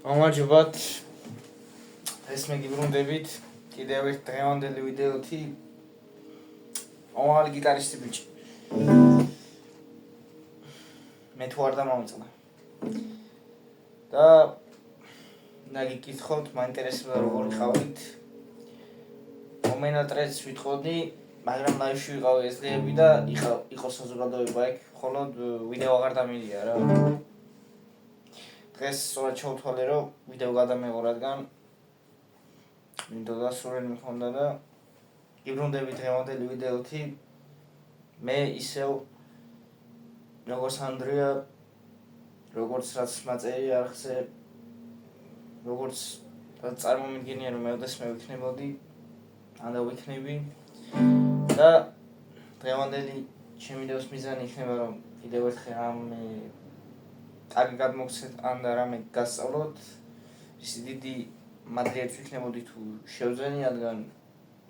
გამარჯობათ. ეს მე გიბრუნდებით კიდევ ერთ დღევანდელი ვიდეოთი. ამავალი გიტარისტი ბიჭი. მე თუ არ დამამწყდა. და გიკითხოთ, მაინტერესებდა როგორი ხავით. მომენატრეც ვიტყოდი, მაგრამ ლაივში ვიყავი ეს დღეები და იყო საზოგადოება იქ, მხოლოდ ვიდეო აღარ დამიდია რა. დღეს სწორად ჩავთვალე, რომ ვიდეო გადამეღო, რადგან მინდოდა სურვილი მქონდა და გიბრუნდებით დღევანდელი ვიდეოთი. მე ისევ როგორც ანდრია, როგორც რაც მაწერი არხზე, როგორც წარმომიდგენია, რომ მე ოდესმე ვიქნებოდი, ანდა ვიქნები და დღევანდელი ჩემი ვიდეოს მიზანი იქნება, რომ კიდევ ერთხელ რამე კარგი გადმოგცეთ, ანდა რამე გასწავლოთ. ის დიდი მადლიერიც ვიქნებოდი თუ შევძენი, რადგან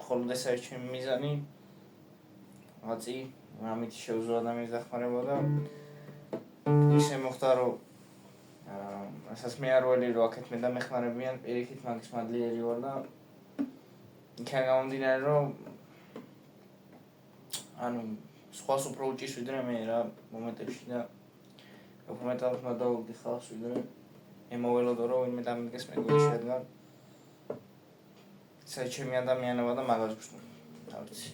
მხოლოდ ეს არის ჩემი მიზანი. რაღაცი რამით შევძლო ადამიანის დახმარება და ისე მოხდა, რომ რასაც მე არ ველი, რომ აქეთ მე დამეხმარებიან, პირიქით მაგის მადლიერი ვარ და იქიდან გამომდინარე, რომ სხვას უფრო უჭირს ვიდრე მე რა მომენტებში და უფრო მეტად მადაუგდი ხალხს ვიდრე მე მოველოდო, რომ ვინმე დამიდგეს მეგობრში, რადგან ეს ჩემი ადამიანობა და მაგას გრძნობ. თავისი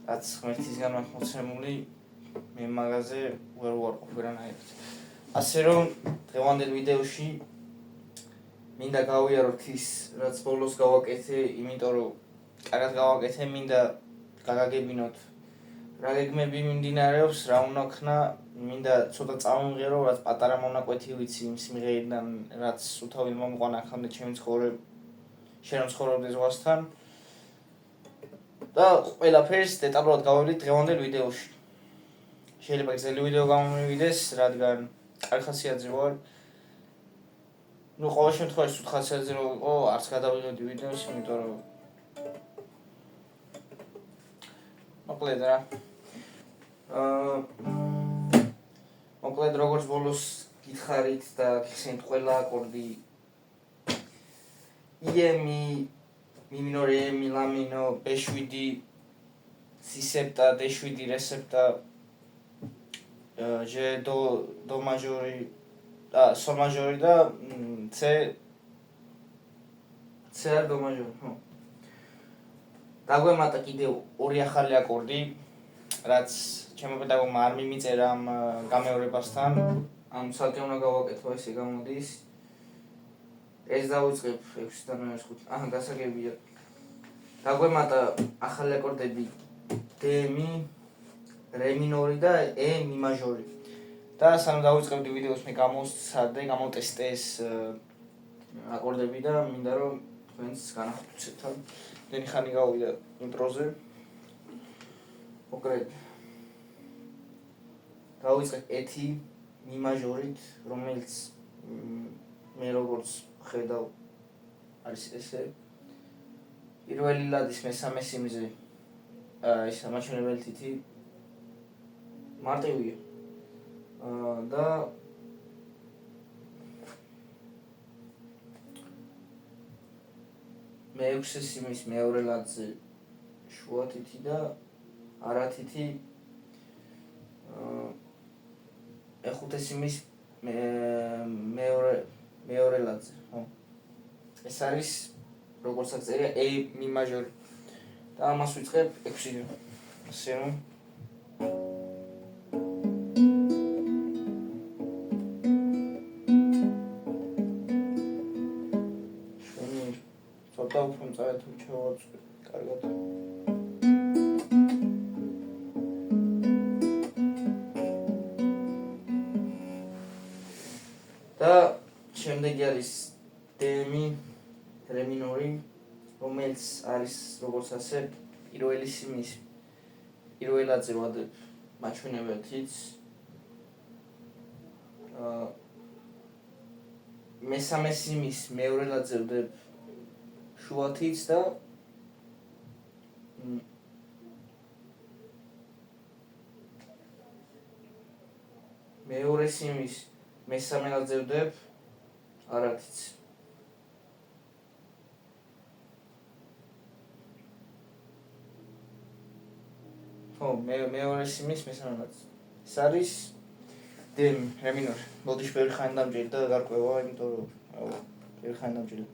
რაც ღმერთისგან მაქვს მოცემული, მე მაგაზე ვერ უარყოფ ვერანაირად. ასე რომ დღევანდელ ვიდეოში მინდა გავიაროთ ის, რაც ბოლოს გავაკეთე, იმიტომ რომ კარგად გავაკეთე, მინდა გაგაგებინოთ რა გეგმები მიმდინარეობს, რა უნდა ქნა, მინდა ცოტა წავიმღერო, რაც პატარა მონაკვეთი ვიცი იმ სიმღერიდან, რაც უთავი მომყვანა აქამდე ჩემი ცხოვრება, შენ ცხოვრობდი ზღვასთან. და ყველაფერს დეტალურად გავავლით დღევანდელ ვიდეოში. შეიძლება გრძელი ვიდეო გამომივიდეს, რადგან კარგ ხასიათზე ვარ. ყოველ შემთხვევაში სულ ხასიათზე რო ვიყო, არც გადავიღებდი ვიდეოს, იმიტომ რომ მოკლედ რა. მოკლედ როგორც ბოლოს გითხარით და გიხსენით ყველა აკორდი ი, mi minore, mi la minor, B7, si septa, D7, re septa, G do majori, sol majori da C ar do majori. დაგვემატა კიდევ ორი ახალი აკორდი, რაც ჩემო პედაგოგმა არ მიმიწერა ამ გამეორებასთან. ამ ცალკე უნდა გავაკეთო, ესე გამოდის. ეს დავიწყებ 6-დან 5. გასაგებია. დაგვემატა ახალი აკორდები D mi, re minori და E mi majori. და სანამ დავიწყებდი ვიდეოს, მე გამოვტესტე ეს აკორდები და მინდა რომ თქვენს განახორციელოთ. დენი ხანი გავიდა ინტროზე. მოკლედ დავიწყებ ეთი mi majorით, რომელიც მე როგორც ხედავ არის ესე. პირველი ლადის მესამე სიმზე ის ამაჩვენებელი თითი მარტივია. და მეექვსე სიმის მეორე ლადზე შუა თითი და არა თითი. მეხუთე სიმის მეორე ლადზე. ეს არის როგორც აღწერია A mi majori. და ამას ვიწყებ 6-დან. ასე რომ ცოტა უფრო მწარეთ თუ ჩავაწყებ კარგად. და შემდეგი არის D mi, re minori, რომელიც არის როგორც ასე პირველი სიმის პირველ ლადზე ვადებ მაჩვენებელ თითს. მესამე სიმის მეორე ლადზე ვდებ შუა თითს და მეორე სიმის მესამე ლადზე ვდებ არათიც. ხო, მეორე სიმის მესამე. ეს არის რე მინორი. მოდიშ ვერ ხან დამჭირდა და გარკვევა, იმიტომ რომ ვერ ხან დამჭირდა.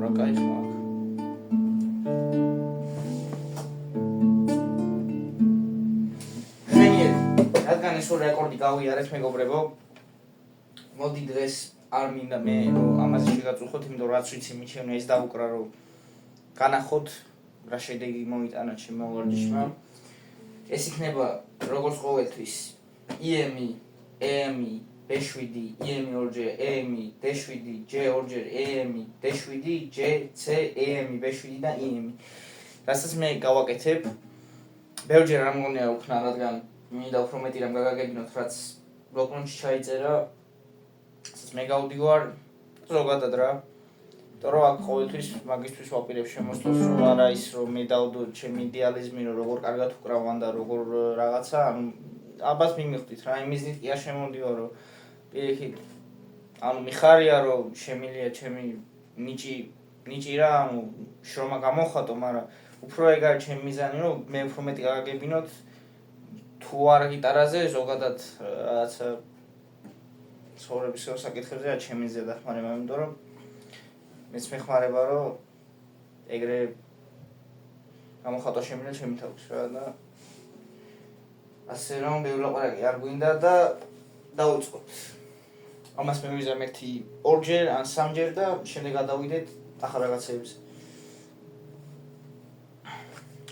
რა კაი ხმა. რადგან ეს რეკორდი გავიარეთ, მეგობრებო, მოდი დღეს არ მინდა მე ამაზე შეგაწუხოთ, იმიტომ რაც ვიცი მიჩვენე ეს დავუკრა, რომ განახოთ რა შედეგი მოიტანა ჩემმა ვარჯიშმა. ეს იქნება როგორც ყოველთვის EMI, EMI, D7, EMI 2-ჯერ, EMI, D7, J2-ჯერ, EMI, D7, J, C, EMI, B7 და EMI. რასაც მე გავაკეთებ, ბევრჯერ არ მგონია უქნა, რადგან მინდა უფრო მეტი რამ გაგაგებინოთ, რაც ბლოკნოტში ჩაიწერა, რასაც მე გავდივარ ზოგადად რა. იმიტომ რომ აქ ყოველთვის მაგისთვის ვაპირებ შემოსვლას, რომ არა ის რომ მე დავდო ჩემი იდეალიზმი, რომ როგორ კარგად უკრავან და როგორ რაღაცა, ანუ აბას მიმიხდით რა, იმიზნით კი არ შემოდივარ, რომ პირიქით ანუ მიხარია რომ შემილია ჩემი ნიჭი რა, ანუ შრომა გამოხატო, მაგრამ უფრო ეგ არის ჩემი მიზანი, რომ მე უფრო მეტი გაგაგებინოთ თუ არ გიტარაზე ზოგადად რაღაცა ცხოვრების საკითხებზე რა ჩემი ზედახმარება, იმიტომ რომ მეც მეხმარება რომ ეგრე გამოხატვა შემიძლია ჩემი თავის რა და ასე რომ ბევრი ლაპარაკი არ გვინდა და დავიწყოთ. ამას მე ვიზამ ერთი 2-ჯერ ან 3-ჯერ და შემდეგ გადავიდეთ ახალ რაღაცებზე.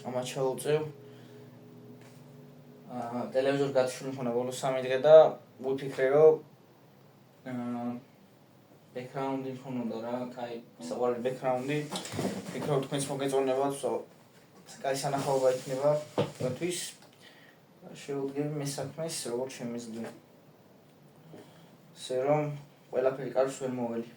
ამას ჩავუწევ. ტელევიზორს გათიშული მქონდა ბოლოს 3 დღე და ვიფიქრე რომ ბექგრაუნდი მქონოდა რა, კაი, საყვარელი ბექგრაუნდი. ვფიქრობ თქვენს მოგეწონებათ, კაი სანახაობა იქნება თქვენთვის. შევუდგები მე საქმეს როგორც შემიძლია. ასე რომ ყველაფერი კარგს ვერ მოველი.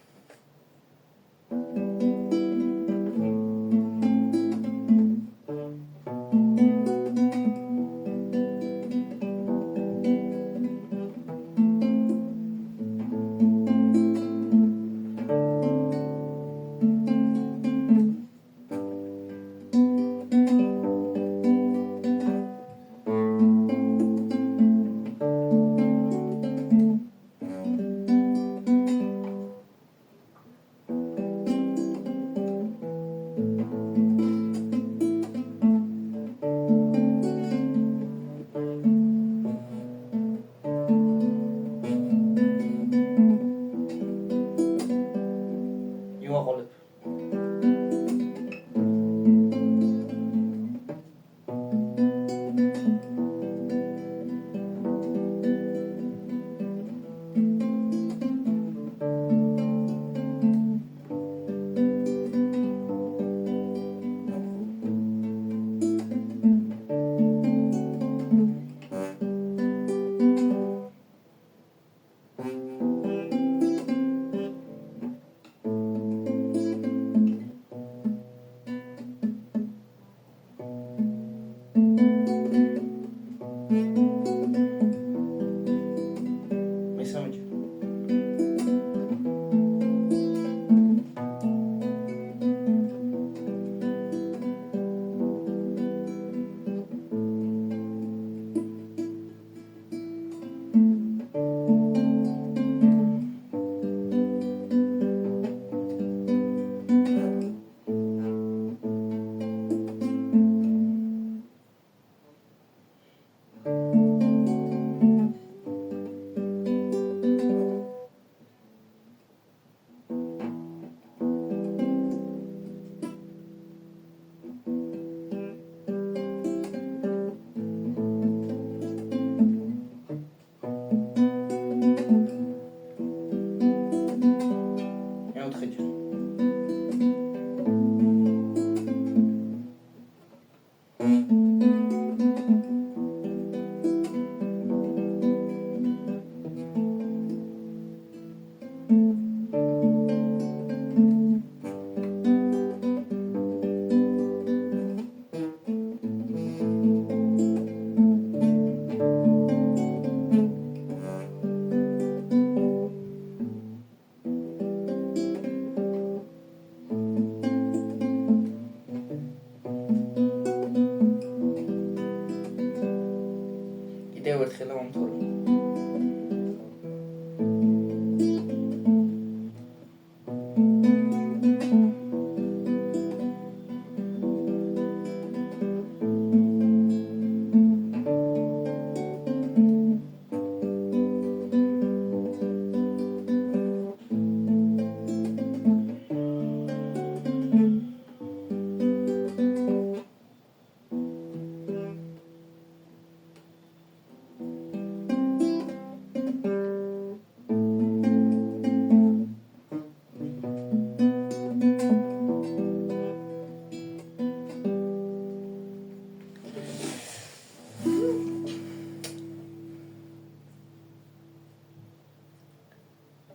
კიდევ ერთხელ მომთხოვე.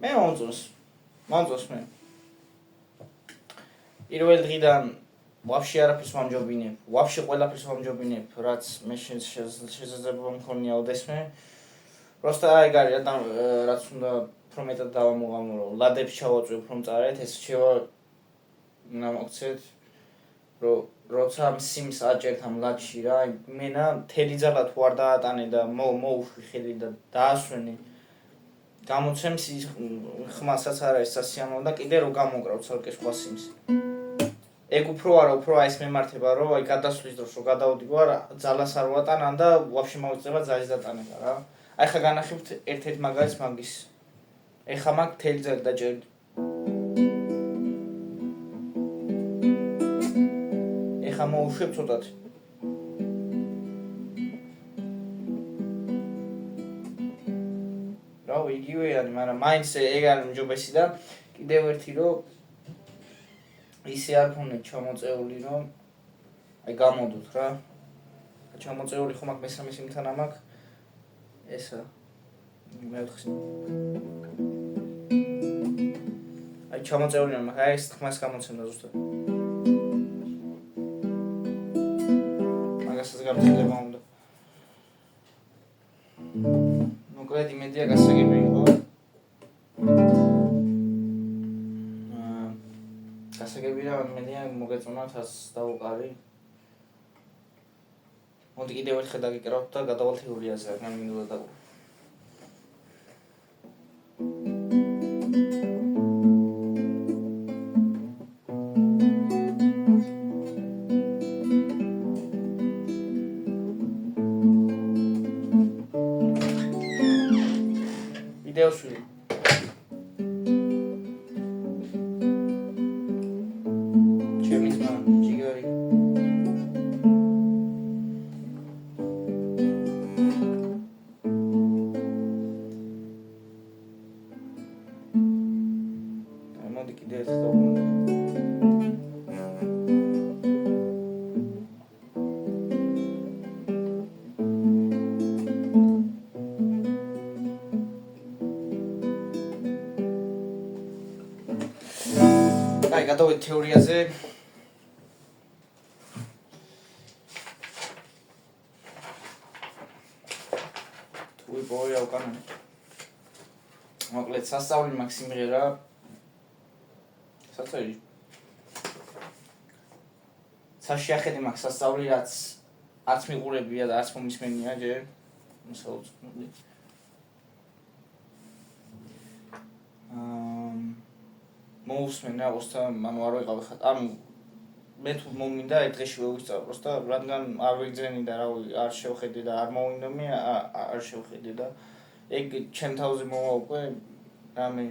მე მომწონს მე. პირველ დღიდან ვაფშე არაფერს ვამჯობინებ, ვაფშე ყველაფერს ვამჯობინებ, რაც მე შესაძლებლობა მქონია ოდესმე. Просто აი გარი რაც უნდა უფრო მეტად დავამოღამურო, ლადებს ჩავაწვევ, რომ წარეთ, ეს რჩევა უნდა მოგცეთ, რომ როცა სიმს აჭერთ ამ ლადში რა, მენა მთელი ძალა თუ არ დაატანე და მოუშვი ხელი და დაასვენე, გამოცემს ხმასაც არ არის სასიამოვნო და კიდე რო გამოკრავ ცალკე სხვა სიმს. ეგ უფრო არა, უფრო აი ეს მემართება, რომ აი გადასვლის დროს რო გადავდიგო არა, ძალას არ ვატანან და ვაფშე მოვიწება ძალის დატანება რა. აი ხა განახებთ ერთ-ერთ მაგალითს მაგის. ეხა მაგ მთელი ძალი დაჭერდი. ეხა მოუშვებ ცოტათი. რავი, იგივეა, მაგრამ მაინც ეგ არის მჯობესი და კიდევ ერთი რომ ისე არ ქონდეთ ჩამოწეული, რომ აი გამოდოთ რა. ჩამოწეული ხომ აქ მესამე სიმთან ამაკ ესა მეოთხე. აი ჩამოწეული რომ აი ეს ხმას გამოცემდა ზუსტად. მაგასაც გამძლება უნდა. მოკლედ იმედია გასაგები იყო. გასაგები რა მედია მოგეწონათ ას დავუყარი. მოდი კიდევ ერთხელ დაგიკრავთ და გადავალ თეორიაზე, რადგან მინდოდა და ვიდეოს ვიდეო აი გადავიდეთ თეორიაზე. თუ იპოვე უკან. მოკლედ სასწაული მაქვს სიმღერა. საერთოდ საშიახედი მაქვს სასწაული, რაც არც მიყურებია და არც მომისმენია ჯერ. მოსაუწყებელი. მოусმენ რა უბრალოდ ანუ არ ვიყავ ხა ანუ მე თუ მომინდა ერთ დღეში ვევისწავ უბრალოდ რადგან არ ვიგზენი და რავი არ შევხედე და არ მოვინდო მე არ შევხედე და ეგ ჩემ თავზე მოვა უკვე რამე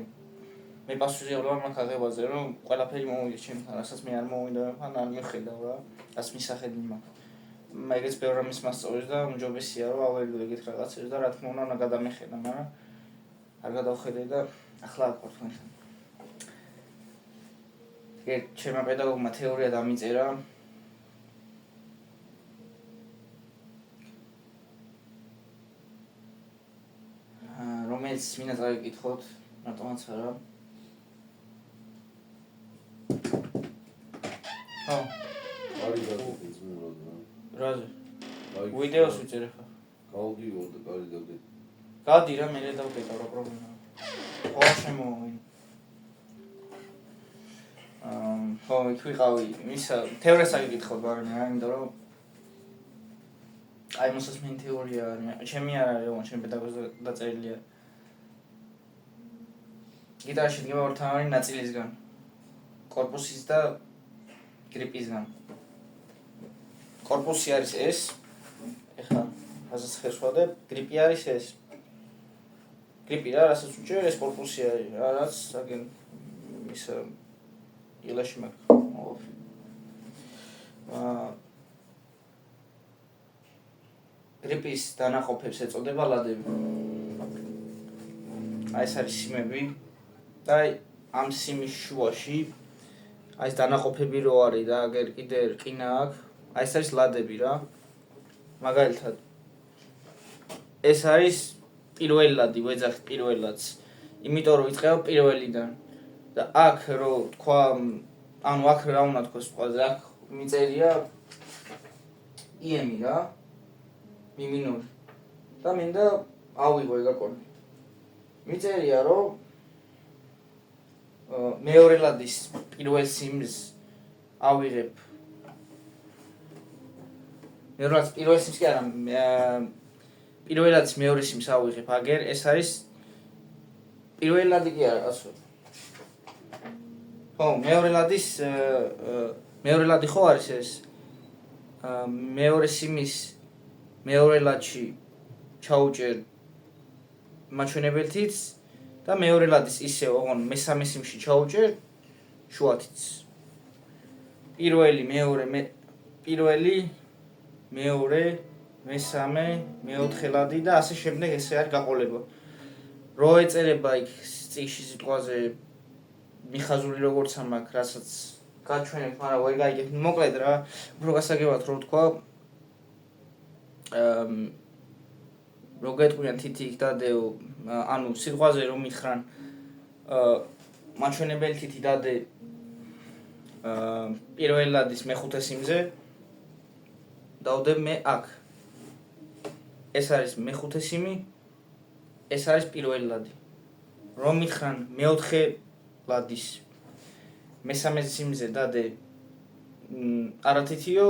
მე პასუხისმგებლობა მაქვს აღებაზე რომ ყველაფერი მომივიდა ჩემთან რასაც მე არ მოვინდა ან არ მიხედავ რა ას მისახედი მაქვს მაგაც ბევრ რამეს მასწავლის და მჯობესია რომ აველო ეგეთ რაღაცებს და რა თქმა უნდა უნდა გადამეხედა მაგრამ არ გადავხედე და ახლა არ ვარ თქვენთან ჩემმა პედაგოგმა თეორია დამიწერა რომელიც მინდა წავიკითხოთ მარტომაც არა არის გაგიწმულობ რაზე ვიდეოს ვიწერე ხა გავდივარ და კარი დავდე გადი რა მე დავკეტავ რა პრობლემაა ხო შემოვიდი ხო ვიყავი ის თეორიას აგიკითხოთ მაგრამ რა იმიტომ რომ აი მოსასმენი თეორია ჩემი არ არის, ოღონდ ჩემი პედაგოგზე დაწერილია. გიტარაში დგება ორთავარი ნაწილისგან. კორპუსის და გრიპისგან. კორპუსი არის ეს. ეხლა ასეც ხერს ვადებ, გრიპი არის ეს. გრიპი რა, რასაც უჭერ, ეს კორპუსი არის, რაც აგენ ის ილაში მაქვს. გრიპის დანაყოფებს ეწოდება ლადები. აი ეს არის სიმები და ამ სიმის შუაში აი ეს დანაყოფები რო არის და აგერ კიდე რკინა აქვს. აი ეს არის ლადები რა. მაგალითად ეს არის პირველი ლადი, ვეძახით პირველ ლადს. იმიტომ რომ იწყება პირველიდან. და აქ რო თქვა, ანუ აქ რა უნდა თქვას ყველაზე, აქ მიწერია ემი რა. მი მინორი. და მინდა ავიღო ეგაკონი. მიწერია რომ მეორე ლადის პირველ სიმს ავიღებ. მეორე ლადის პირველ სიმს კი არა, პირველ ლადის მეორე სიმს ავიღებ, აგერ ეს არის პირველი ლადი კი არა, ასე. ხო, მეორე ლადი ხო არის ეს? მეორე სიმის მეორე ლადში ჩაუჭერ მაჩვენებელთიც და მეორე ლადის ისე ოღონ მესამე სიმში ჩაუჭერ შუათიც. პირველი, მეორე, მესამე, მეოთხე ლადი და ასე შემდეგ ესე არის გაყოლება. რო ეწერება იქ წიგნში სიტყვაზე მიხაზული როგორც ამაკ, რასაც გაჩვენებ, მაგრამ ვერ გაიგებ. მოკლედ რა, უფრო გასაგებად რო თქვა, რო გეტყვიან თითი დადეო, ანუ სიტყვაზე რომ მითხრან მაჩვენებელი თითი დადე პირველ ლადის მეხუთე სიმზე, დავდებ მე აქ. ეს არის მეხუთე სიმი, ეს არის პირველი ლადი. რომ მითხრან მეოთხე ლადის მესამე სიმზე დადე არათითიო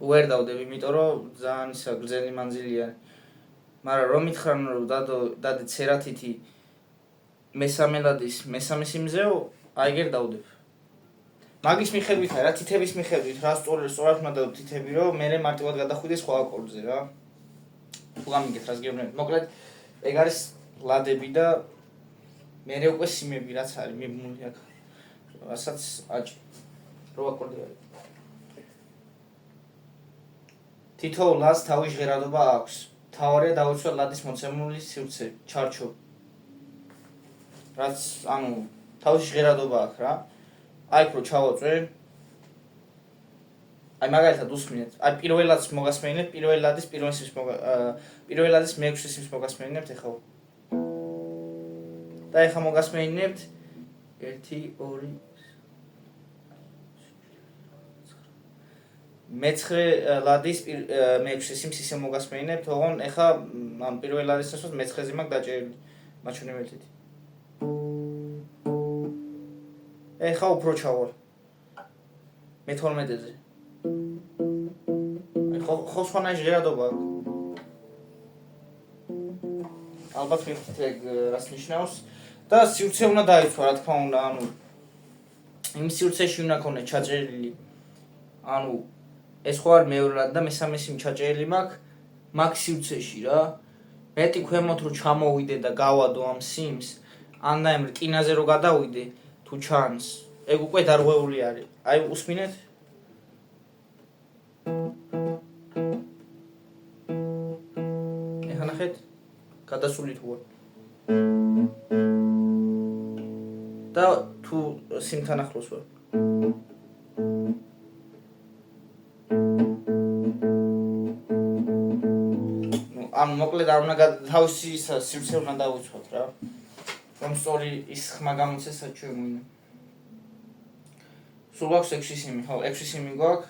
ვერ დავდებ, იმიტომ რომ ძალიან ისა გრძელი მანძილია. მაგრამ რომ მითხრან რომ დადე ცერათითი მესამე ლადის მესამე სიმზეო, აიგერ დავდებ. მაგის მიხედვით რა, თითების მიხედვით რა სწორად უნდა დავდებ თითები, რომ მე მარტივად გადახვიდე სხვა აკორდზე რა. თუ გამიგეთ რას გეუბნებით. მოკლედ ეგ არის ლადები და მე უკვე სიმები რაც არის მიბმული აქ. რასაც აჭი. რო აკორდი არის. თითოეულ ლადს თავის ჟღერადობა აქვს. მთავარია დავიცვა ლადის მოცემული სივრცე, ჩარჩო. რაც ანუ თავის ჟღერადობა აქვს რა. აი რო ჩავაწვე. აი მაგალითად უსმინეთ. აი პირველ ლადს მოგასმენინებთ, პირველ ლადის მეექვსე სიმს მოგასმენინებთ ეხლა. და ეხლა მოგასმენინებთ 1 2 მეცხრე ლადის მეექვსე სიმს ისე მოგასმენინებთ, ოღონ ეხლა ამ პირველ ლადის ასოს მეცხრეზე მაქვს დაჭერილი მაჩვენებელით. ეხლა უფრო ჩავალ. მე-12-ზე. ხო სხვანაირი ჟღერადობა აქვს. ალბათ მიხდით ეგ რას ნიშნავს და სივრცე უნდა დაიცვა, რა თქმა უნდა, ანუ იმ სივრცეში უნდა ქონდეს ჩაჭერილი. ანუ ეს ხო არ მეორე ლადი და მესამე სიმი ჩაჭერილი მაქვს მაგ სივრცეში რა. მეტი ქვემოთ რო ჩამოვიდე და გავადო ამ სიმს, ან და ამ რკინაზე რო გადავიდე, თუ ჩანს, ეგ უკვე დარღვეული არის. აი უსმინეთ? ეხლა ნახეთ? გადასული თუ და თუ სიმთან ახლოს ვარ. ანუ მოკლედ არ უნდა თავისი სივრცე უნდა დავუცვათ რა. რომ სწორი ის ხმა გამოცეს საჩვენო. სულ აქვს 6 სიმი, ხო, 6 სიმი გვაქვს.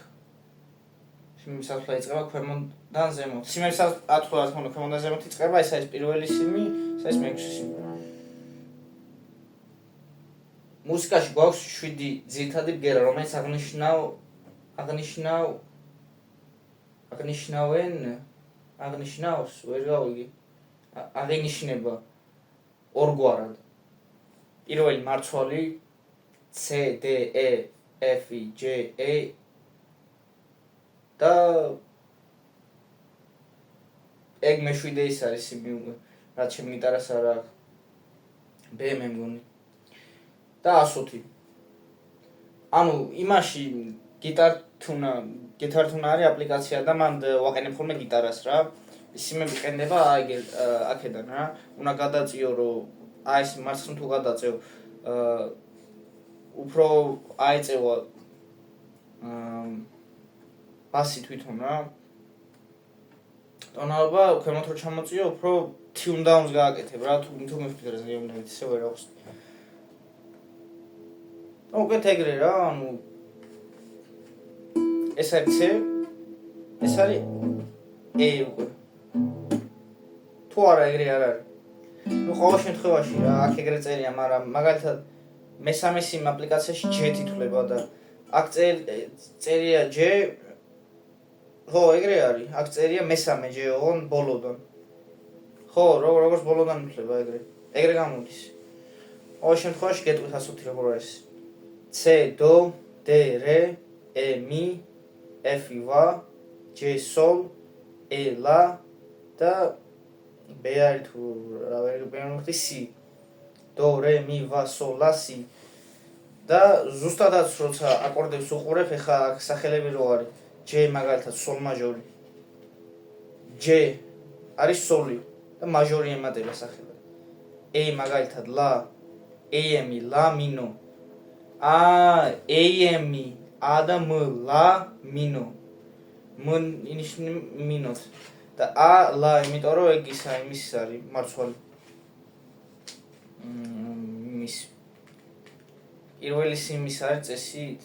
სიმის ასვლა იწყება ქვემოდან ზემოთ. სიმების ასვლა რა თქმა უნდა ქვემოდან ზემოთ იწყება, ეს არის პირველი სიმი, ეს არის მეექვსე სიმი. მუსიკაში გვაქვს 7 ძირითადი ბგერა, რომელიც აღნიშნავს, ვერ გავიგე. აღინიშნება ორგვარად. პირველი მარცვალი C, D, E, F, G, A და ეგ მეშვიდე ის არის რაც ჩემ გიტარას არ აქვს. B მე მგონი. და 120. ანუ იმაში გიტართუნა არის აპლიკაცია და მან ვაყენებ ხოლმე გიტარას რა. ისიმე მიყენდება აქედან რა. უნდა გადაწიო რომ ეს მარცხნივ თუ გადაწევ უფრო აეწევა ბასი თვითონ რა. ტონალობა ქვემოთ რო ჩამოწიო უფრო tune downs გააკეთებ რა თუ მიფიქრე ზეიმნებით ისე ვერ აქვს. უკეთ ეგრე რა, ანუ ეს არის C, ეს არის E უკვე. თუ არა ეგრე არ არის. ყოველ შემთხვევაში რა, აქ ეგრე წერია, მაგრამ მაგალითად მესამე სიმ აპლიკაციაში J თითვლება და აქ წერია J. ხო, ეგრე არის. აქ წერია მესამე J on ბოლოდან. ხო, როგორც ბოლოდან მითვლება ეგრე. ეგრე გამოდის. ყოველ შემთხვევაში გეტყვით 120 როგორ არის. C, do, D, re, E, mi, F, va, J, sol, E, la და B არის თუ რა ვერ ვიყენებთ C. Do, re, mi, va, sol, la, si. და ზუსტადაც როცა აკორდებს უყურებ, ეხა აქ სახელები რო არის. J მაგალითად sol მაჟორი. J არის სოლი და მაჟორი ემატება სახელად. E მაგალითად la, AM, la, mino. AM, A და M, la, mino. M ინიშნება მინოთ. და A, la, იმიტომ რომ ეგ იმის არის მარცვალი. იმის პირველი სიმის არის წესით.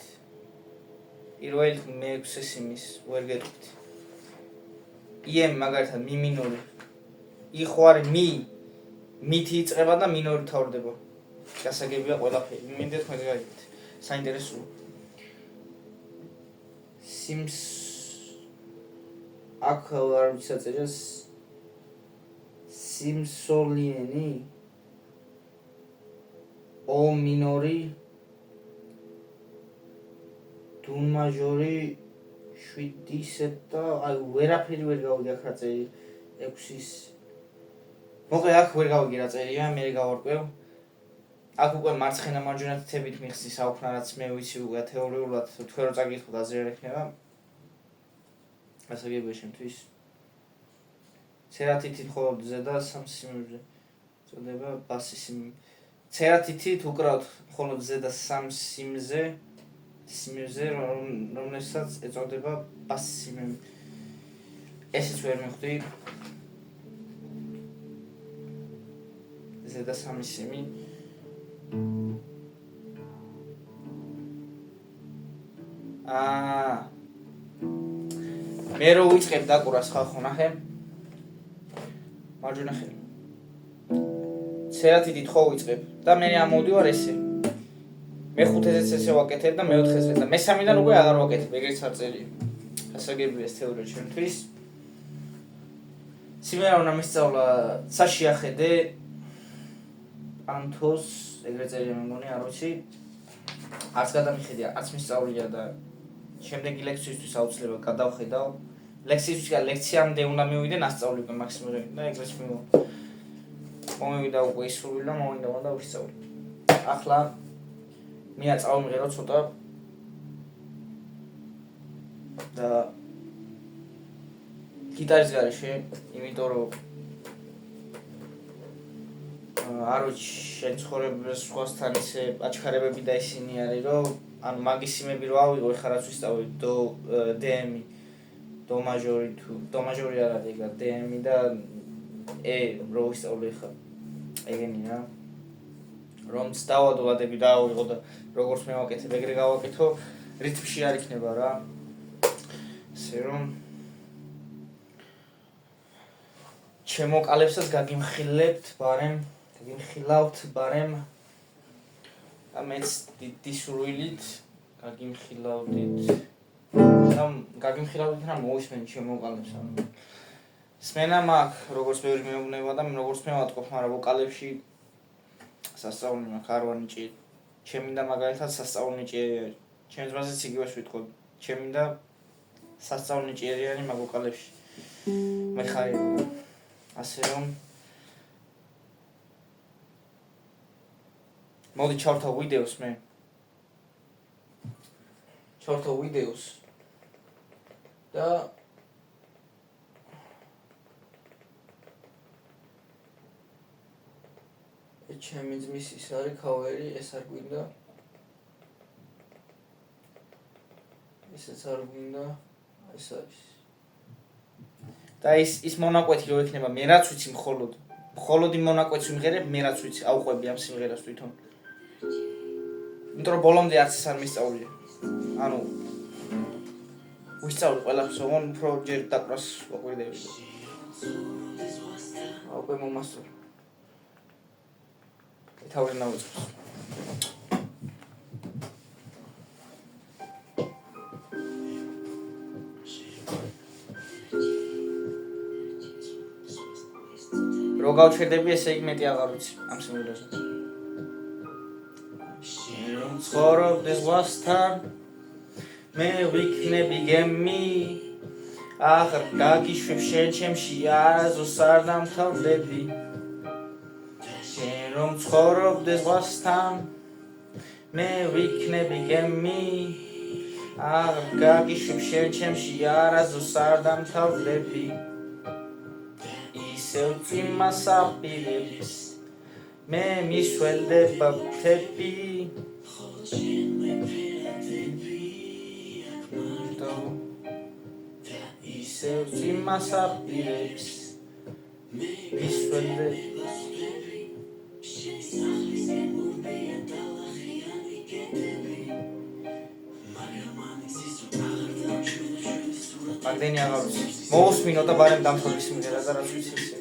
პირველი მეექვსე სიმის ვერ გეტყვით. EM მაგალითად mi მინორი. I ხო არის mi. მითი იწყება და მინორი თავდება. გასაგებია ყველაფერი. მინდეთ მე გაიგეთ. საინტერესოა. Sims აქ არ ვიცაწერია Simsolieni O მინორი Do მაჟორი 7 და აი ვერაფერი ვერ გავიგე აქ რა წერი 6-ის მოკლედ აქ ვერ გავიგე რა წერია მე გავარკვევ აქ უკვე მარცხენა მარჯვენა თითებით მიხსნის აუქნა რაც მე ვიცი უკვე თეორიულად თქვენ რო წაგიკითხოთ აზრი არ ექნება გასაგებია შემთთვის ცერათითით ხოლმე ზედა სამ სიმებზე წოდება ბასი სიმი ცერათითით უკრავთ ხოლმე ზედა სამ სიმზე რომელსაც ეწოდება ბასი სიმი ესეც ვერ მივხვდი ზედა სამი სიმი მე რო ვიწყებ დაკურას ხალხო ნახე მარჯვენა ხელი ცერათითით ხო ვიწყებ და მე ამოვდივარ ესე მეხუთეზეც ესე ვაკეთებ და მეოთხეზე და მესამიდან უკვე აღარ ვაკეთებ ეგრეც არ წერია გასაგებია ეს თეორია ჩვენთვის სიმღერა უნდა მისწავლა ცაში ახედე ანთოს ეგრე წერია მე მგონი არ ვიცი არც გადამიხედია არც მისწავლია და შემდეგი ლექციისთვის აუცილებლად გადავხედავ ლექციისთვის ლექციამდე უნდა მივიდე ნასწავლი უკვე მაქსიმუმი და ეგრეც მომივიდა უკვე ისრული და მოვიდა და ვისწავლი ახლა მე წავიმღერო ცოტა და გიტარის გარეშე იმიტომ რომ არ ვიცი შეცხოვრების სხვასთან ისე აჩქარებები და ისინი არის რომ ანუ მაგის სიმები რო ავიღო ეხლა რაც ვისწავლი დო დემი დო მაჟორი თუ დო მაჟორი არ არის ეგა დემი და ე რო ვისწავლი ეხლა ეგენი რა რომ დავადვადები და ავიღო და როგორც მე ვაკეთებ ეგრე გავაკეთო რიტმში არ იქნება რა ესე რომ ჩემო კალებსაც გაგიმხილავთ ბარემ და მეც დისურვილით გაგიმხილავდით. გაგიმხილავდით რა მოусმენ შემოყალებს ანუ. სმენა მაქვს, როგორც ბევრი მეუბნება და როგორც მე ვატყობ, მაგრამ ვოკალებში სასწაული მაქვს, არ ვანიჭი. ჩემი და მაგალითად სასწაული ნიჭიერი არის. ჩემს ბაზეც იგივეს ვიტყოდ. ჩემი და სასწაული ნიჭიერი არის მაგ ვოკალებში. მე ხარი ასე რომ მოდი ჩავთავ ვიდეოს მე. ჩავთავ ვიდეოს და ჩემი ძმის ის არის ქავერი, ეს არ გვინდა. ესეც არ გვინდა, ეს არის. და ის მონაკვეთი რო იქნება, მე რაც ვიცი მხოლოდ იმ მონაკვეთს ვიმღერებ, მე რაც ვიცი, ავყვები ამ სიმღერას თვითონ. იმიტომ რომ ბოლომდე არც ის არ მისწავლია. ანუ ვისწავლე ყველაფერს, ოღონ უფრო ჯერ დაკვრას ვაკვირდები. აუკვე მომასწორე. თავი ნაუწყოს. რო გავჩერდები, ესე იგი მეტი აღარ ვიცი ამ სიმღერაზე. რომ ცხოვრობდეს ზღვასთან, მე ვიქნები გემი, აღარ გაგიშვებ შენ ჩემში, არასდროს არ დამთავრდები. რომ ცხოვრობდეს ზღვასთან, მე ვიქნები გემი, აღარ გაგიშვებ შენ ჩემში, არასდროს არ დამთავრდები. ისევ წიმას აპირებს, მე მისველდება მთები, ისევ წიმას აპირებს, მისველდება ამდენი აღარ ვიცი. მოусმინო და ბარემ დამთავრდი სიმღერა და რაც ვიცი ისე.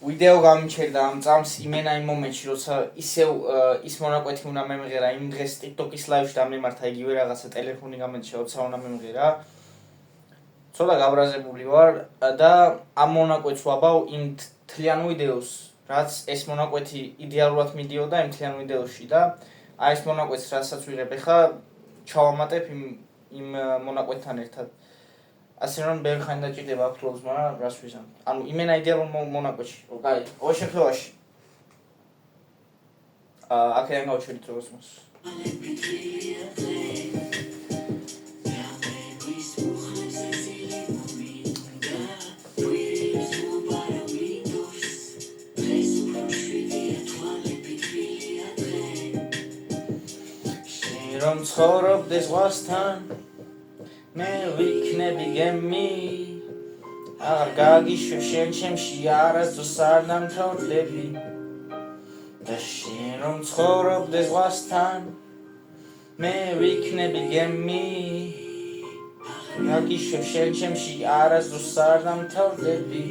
ვიდეო გამიჩერდა ამ წამს იმენა იმ მომენტში, როცა ისევ ის მონაკვეთი უნდა მემღერა, იმ დღეს TikTok-ის live-ში დამემართა იგივე რაღაცა ტელეფონი გამეჩა, როცა უნდა მემღერა. ცოტა გაბრაზებული ვარ და ამ მონაკვეთს ვაბავ იმ თლიან ვიდეოს, რაც ეს მონაკვეთი იდეალურად მიდიოდა იმ თლიან ვიდეოში და აი ეს მონაკვეთს რასაც ვიღებ, ახლა ჩავამატებ იმ მონაკვეთთან ერთად. ასე რომ ბევრი ხანი დაჭირდება აფლობს, მაგრამ რას ვიზამ. ანუ იმენა იდეალურ მონაკვეთში. კაი, ყოველ შემთხვევაში. აქედან გავჩერდით როგორც მას. რომ ცხოვრობდეს ზღვასთან, მე ვიქნები გემი, აღარ გაგიშვებ შენ ჩემში, არასდროს არ დამთავრდები. და შენ რომ ცხოვრობდეს ზღვასთან, მე ვიქნები გემი, გაგიშვებ შენ ჩემში, არასდროს არ დამთავრდები.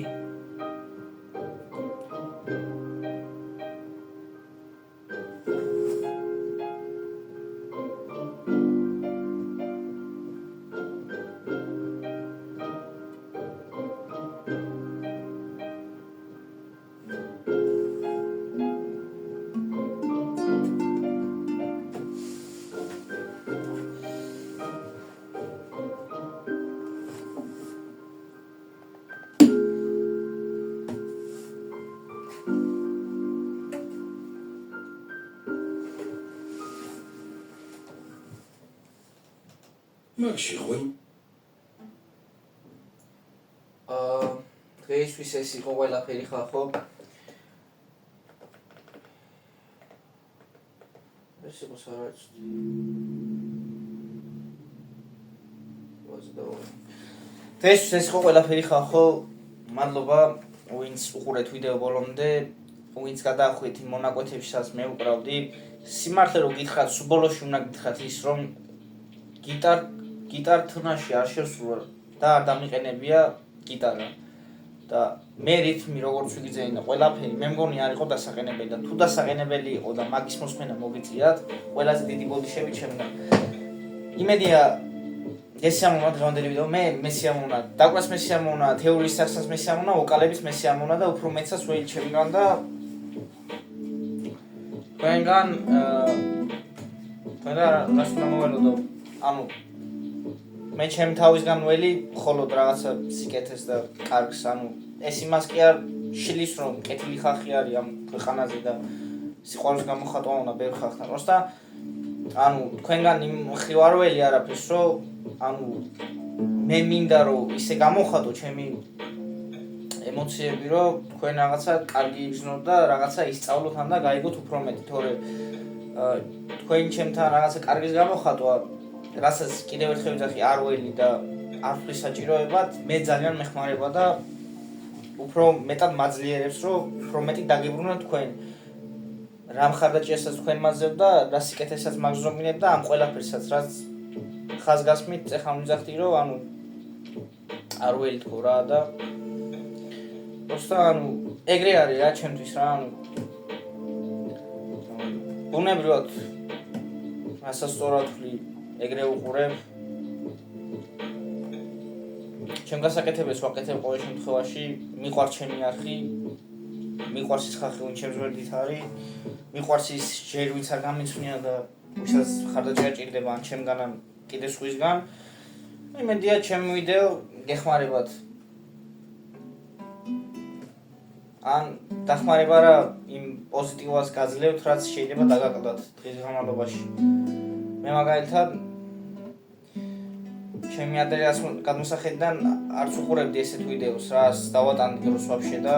მაგში ხო? დღეისთვის ეს იყო ყველაფერი ხალხო. ეს იყო საერთოდ. დღეისთვის ეს იყო ყველაფერი ხალხო. მადლობა ვინც უყურეთ ვიდეო ბოლომდე, ვინც გადაახვით იმ მონაკვეთებსაც მე უკრავდი. სიმართლე რომ გითხრათ, სულ ბოლოში უნდა გითხრათ ის რომ გიტარ თუნაში არ შევსრულა და არ დამიყენებია გიტარა. და მე რითმი როგორც ვიგრძენა ყველაფერი მე მგონი არ იყო დასაყენებელი და თუ დასაყენებელი იყო და მაგის მოსმენა მოგიწიათ ყველაზე დიდი ბოდიშები ჩემგან. იმედია ეს სამონა დღევანდელი ვიდეო მე სიამოვნა, დაკვას მე სიამოვნა, თეორიის სახსაც მე სიამოვნა, ვოკალების მე სიამოვნა და უფრო მეცაც ველი ჩემგან და თქვენგან რას უნდა მოველოდო, ანუ მე ჩემ თავისგან ველი მხოლოდ რაღაცა სიკეთეს და კარგს, ანუ ეს იმას კი არ შლის რომ კეთილი ხალხი არის ამ ქვეყანაზე და სიყვარულს გამოხატვა უნდა ბევრ ხალხთან. როცა ანუ თქვენგან იმ მხრივ არ ველი არაფერს რომ ანუ მე მინდა რომ ისე გამოხატო ჩემი ემოციები რომ თქვენ რაღაცა კარგი იგრძნოთ და რაღაცა ისწავლოთ და გაიგოთ უფრო მეტი, თორე თქვენ ჩემთან რაღაცა კარგის გამოხატვა რასაც კიდევ ერთხელ ვიძახი არ ველი და არ ვთვლის საჭიროებად, მე ძალიან მეხმარება და უფრო მეტად მაძლიერებს რომ უფრო მეტი დაგიბრუნოთ თქვენ რა მხარდაჭერასაც თქვენ მაძლევთ და რა სიკეთესაც მაგზრომინებ და ამ ყველაფერსაც რაც ხაზგასმით ეხლა ვიძახდი რომ ანუ არ ველი თქო რა და просто ანუ ეგრე არის რა ჩემთვის რა ანუ ბუნებრივად ასასწორად ვთვლი ეგრე უყურებ ჩემ გასაკეთებელს ვაკეთებ ყოველ შემთხვევაში მიყვარს ჩემი არხი მიყვარს ის ხალხი ვინც ჩემს გვერდით არის მიყვარს ის ჯერ ვინც არ გამიცვნია და ვისაც ხარდაჭერა ჭირდება ან ჩემგან ან კიდე სხვისგან იმედია ჩემი ვიდეო გეხმარებათ ან დახმარება რა იმ პოზიტივას გაძლევთ რაც შეიძლება დაგაკლდათ დღის განმავლობაში მე მაგალითად ჩემი ადრეას გადმოსახედიდან არც უყურებდი ესეთ ვიდეოს რაც დავატანდი დროს ვაფშე და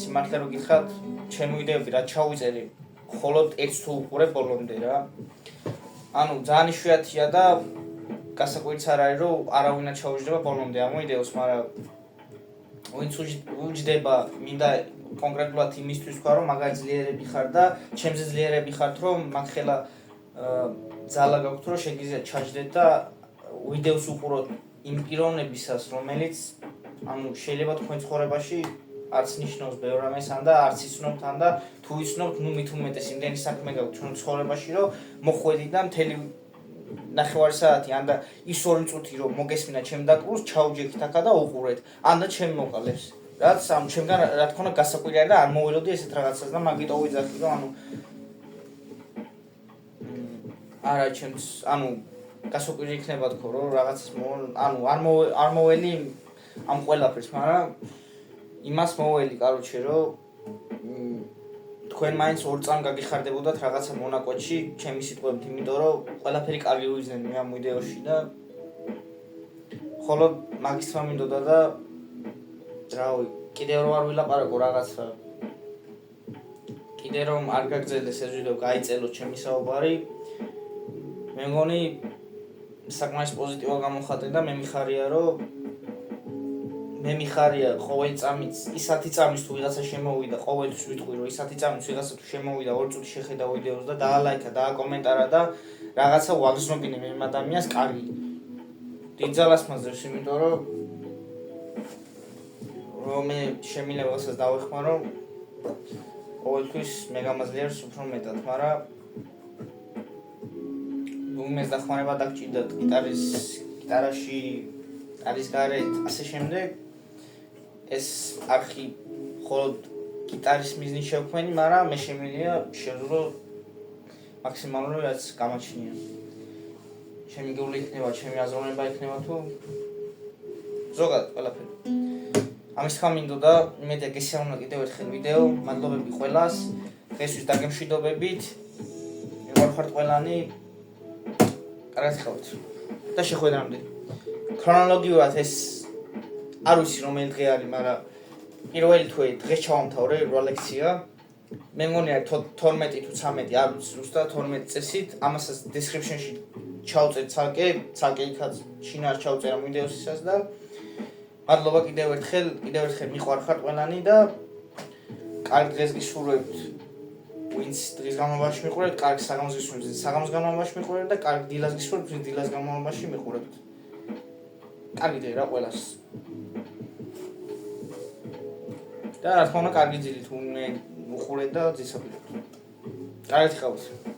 სიმართლე რომ გითხრათ ჩემი ვიდეოები რაც ჩავიწერე მხოლოდ ერთს თუ უყურებ ბოლომდე რა ანუ ძალიან იშვიათია და გასაკვირიც არ არის რომ არავინაც ჩაუჯდება ბოლომდე ამ ვიდეოს, მაგრამ ვინც უჯდება მინდა კონკრეტულად იმისთვის ვქვა რომ მაგარი ძლიერები ხარ და ჩემზე ძლიერები ხართ რომ მაგ ხელა ძალა გაქვთ რომ შეგიძლიათ ჩაჯდეთ და ვიდეოს უყუროთ იმ პიროვნებისას რომელიც ანუ შეიძლება თქვენ ცხოვრებაში არც ნიშნავს ბევრ რამეს ან და არც იცნობთ ან და თუ იცნობთ ნუ მით უმეტეს იმდენი საქმე გაქვთ ჩვენ ცხოვრებაში რომ მოხვედით და მთელი ნახევარი საათი ან და ის 2 წუთი რომ მოგესმინა ჩემ დაკვრას ჩაუჯექით აქა და უყურეთ ან და ჩემ მოყალებს რაც ამ ჩემგან რა თქმა უნდა გასაკვირი არის და არ მოველოდი ესეთ რაღაცას და მაგიტო ვიძახი რომ ანუ არა ჩემს ანუ გასაკვირი იქნება თქო რომ რაღაცას ანუ არ მოველი ამ ყველაფერს, მაგრამ იმას მოველი კაროჩე რომ თქვენ მაინც 2 წამ გაგიხარდებოდათ რაღაცა მონაკვეთში ჩემი სიტყვებით, იმიტომ რომ ყველაფერი კარგი ვიზნე მე ამ ვიდეოში და ხოლო მაგის თქმა მინდოდა და რავი, კიდევ რომ არ ვილაპარაკო რაღაცა კიდე რომ არ გაგრძელდეს ეს ვიდეო, გაიწელოთ ჩემი საუბარი. მე მგონი საკმაოდ პოზიტიურად გამოხატე და მე მიხარია რომ მე მიხარია ყოველი წამით ის 10 წამის თუ ვიღაცა შემოვიდა, ყოველთვის ვიტყვი რომ ის 10 წამის ვიღაცა თუ შემოვიდა 2 წუთი შეხედა ვიდეოს და დაალაიქა, დააკომენტარა და რაღაცა ვაგზნობინე მე იმ ადამიანს კარგი. დიდ ძალას მაძლევს, იმიტომ რომ მე შემილებასაც დავეხმარო ყოველთვის მე გამაძლიერებს უფრო მეტად, მაგრამ უმეს დახმარება დაგჭირდათ გიტარაში არის გარეთ ასე შემდეგ ეს არხი მხოლოდ გიტარის მიზნით შევქმენი, მაგრამ მე შემიძლია შევძლო მაქსიმალურად რაც გამაჩნია. ჩემი გული იქნება, ჩემი აზროვნება იქნება თუ ზოგადად ყველაფერი. ამის თქმა მინდოდა, იმედია გესიამოვნებთ კიდევ ერთხელ ვიდეო, მადლობები ყველას, დღესთვის დაგემშვიდობებით. მივარხართ ყველანი. კარგად ხართ. და შეხვედრამდე. ქრონოლოგიურად ეს არ ვიცი რომელი დღე არის, მაგრამ პირველი თვე დღეს ჩავამთავრე 8 ლექცია. მე მგონია 12 თუ 13 არ ვიცი ზუსტად 12 წესით, ამასაც description-ში ჩავწერე ცალკე იქაც შინაარს ჩავწერა Windows-ისაც და მადლობა კიდევ ერთხელ მიყვარხარ ყველანი და კარგ დღეს გისურვებთ. ვინც დღის განმავლობაში მიყურებთ, კარგ საღამოს გისურვებთ, საღამოს განმავლობაში მიყურებთ და კარგ დილას გისურვებთ, დილას განმავლობაში მიყურებთ. კარგი დღე რა ყველას. და რა თქმა უნდა, კარგი ძილი თუ უხურეთ და ძისობთ. კარგად ხავთ.